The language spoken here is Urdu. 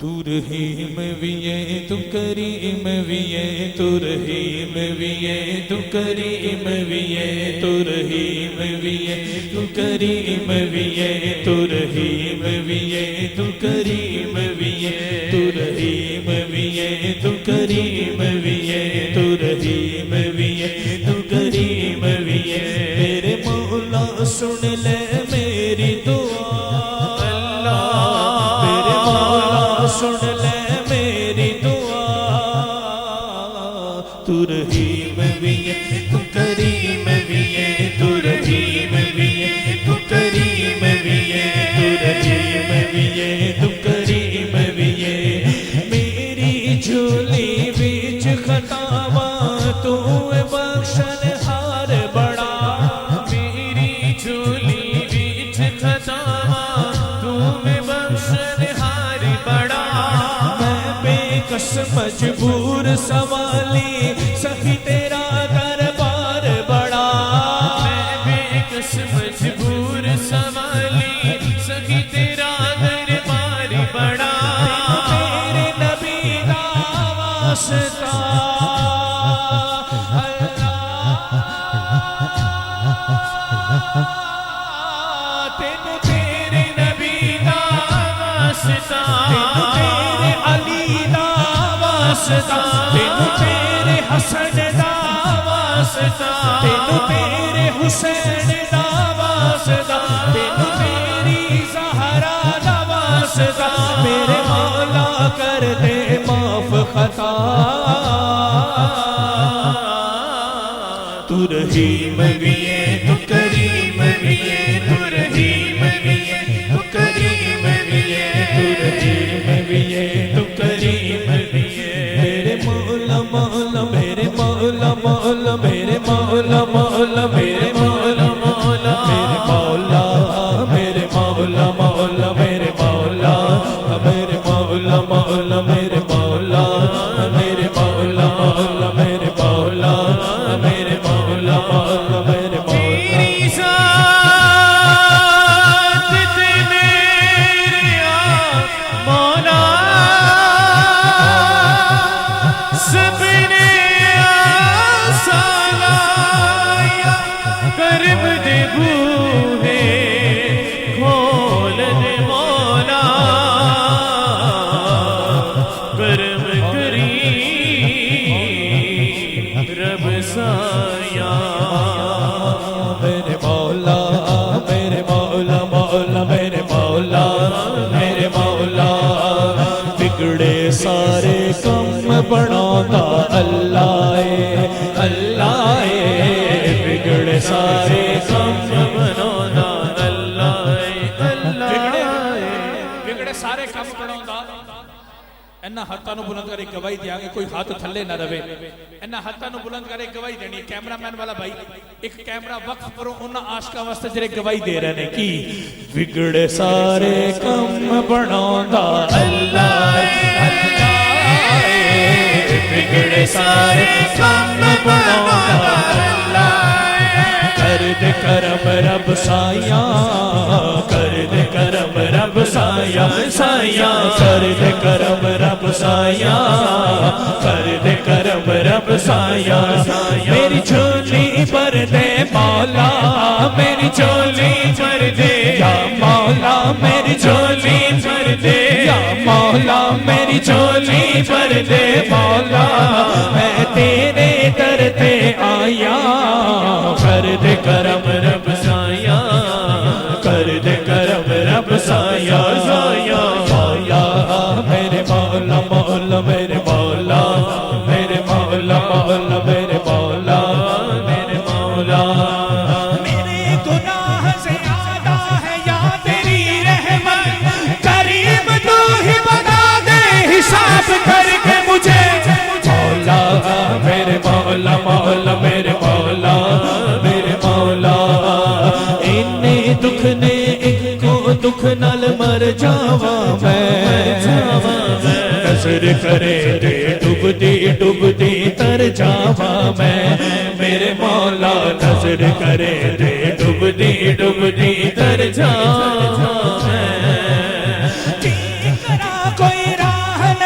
تو رحیم بھی ہے تو کریم بھی ہے تو رحیم بھی ہے تو کریم بھی ہے تو رحیم بھی ہے تو کریم بھی ہے تو رحیم بھی ہے تو کریم بھی ہے تو رحیم بھی ہے تو کریم بھی ہے تو رحیم بھی ہے تو کریم بھی ہے میرے مولا سن لے میری دعا میرے مولا سن لے میری دعا تو رحیم بھی ہے تو کریم بھی ہے تو رحیم بھی ہے تو کریم بھی ہے تو رحیم بھی ہے تو کریم بھی ہے میری جھولی وچ خطاواں تو بخشن ہار بڑا میری جھولی وچ خطاواں تو بخشن ہار بڑا میں بے کس مجبور سوالی سخی تیرا دربار بڑا میں بے کس مجبور سوالی سخی تیرا دربار بڑا میرے نبی دا واسطہ تینو تیرے نبی دا واسطہ تینو تیرے علی دا واسطہ تینو تیرے حسن دا واسطہ تینو تیرے حسین دا واسطہ تینو تیری زہرا دا واسطہ میرے مولا کر دے معاف خطا تو رحیم بھی ہے تو کریم بھی ہے تو رحیم بھی ہے تو کریم بھی ہے تو رحیم بھی ہے تو کریم بھی ہے میرے مولا مولا میرے مولا مولا میرے مولا مولا میرے مولا مولا میرے مولا میرے مولا مولا میرے مولا میرے مولا مولا میرے مولا میرے مولا مولا میرے مولا میرے مولا مولا میرے تیری ذات تے میرے مولا سب نے آسان لایا کرم دے بوہے کھول دے مولا کرم کری رب سایہ میرے مولا میرے مولا مولا میرے مولا میرے مولا بگڑے سارے کم بناتا اللہ اللہ بگڑے سارے کم بنانا اللہ اللہ بگڑے سارے کم بناتا انہا ہاتھاں نو بلند کرے گواہی دیا گے کوئی ہاتھ تھلے نہ روے انہا ہاتھاں نو بلند کرے گواہی دینی کیمرہ مین والا بھائی ایک کیمرہ وقف کرو انہا عاشقہ واسطے جرے گواہی دے رہے نے کی بگڑے سارے کم بناوندا اللہ اللہ بگڑے سارے کم بناوندا اللہ کر دے کرم رب سایہ کر دے کرم رب سایہ سایہ کر دے کرم رب سایہ کر دے کرم رب سایہ میری جھولی پر دے مولا میری جھولی پر دے یا مولا میری جھولی پر دے یا مولا میری جھولی پر دے مولا میں تیرے در تے آیا کر دے کرم رب سایہ کر دے کرم رب سایہ سایہ مولا میرے مولا مولا میرے مولا میرے مولا مولا میرے مولا میرے مولا میرے گناہ زیادہ ہے یا تیری رحمت کریم تو ہی بتا دے حساب کر کے مجھے مولا میرے مولا مولا میرے مولا میرے مولا انہیں دکھ نے ایک کو دکھ نال مر جاواں میں نظر کرے دے ڈوبدی تر جاواں میں میرے مولا نظر کرے دے ڈوبدی تر جاواں میں کوئی